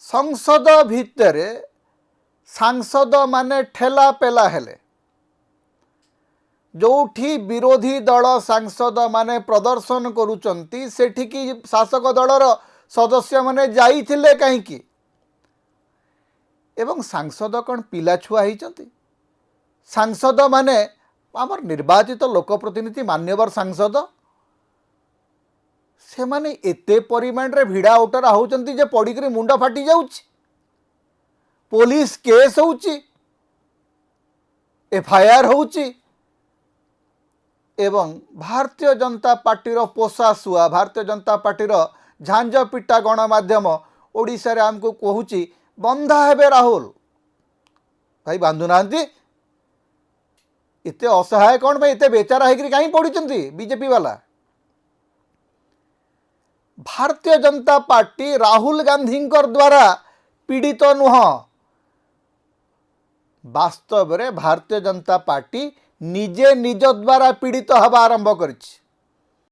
संसद भितर सांसद माने ठेला पेला हेले जोठी विरोधी दल सांसद माने प्रदर्शन करुचंती सेठिकी शासक दलर सदस्य माने जाइथिले कहीं एवं सांसद कौन पिला छुआ होती सांसद माने आमर निर्वाचित लोकप्रतिनिधि मान्यवर सांसद से माने एते परिमाण रे भिड़ा उटरा होचंती जे पड़ी मुंड फाटी जाउची पुलिस केस होउची एफआईआर होउची एवं भारतीय जनता पार्टी रो पोषा सुआ भारतीय जनता पार्टी रो झांझ पिटा गणमाध्यम ओडिशा रे हमको कहूची बंधा हेबे राहुल भाई बांधु नांती इते असहाय कौन भाई इते बेचारा है कहीं पड़ुचंती बीजेपी वाला भारतीय जनता पार्टी राहुल गांधी द्वारा पीड़ित नुह वास्तव में भारतीय जनता पार्टी निजे निज द्वारा पीड़ित हवा आरंभ करिछि।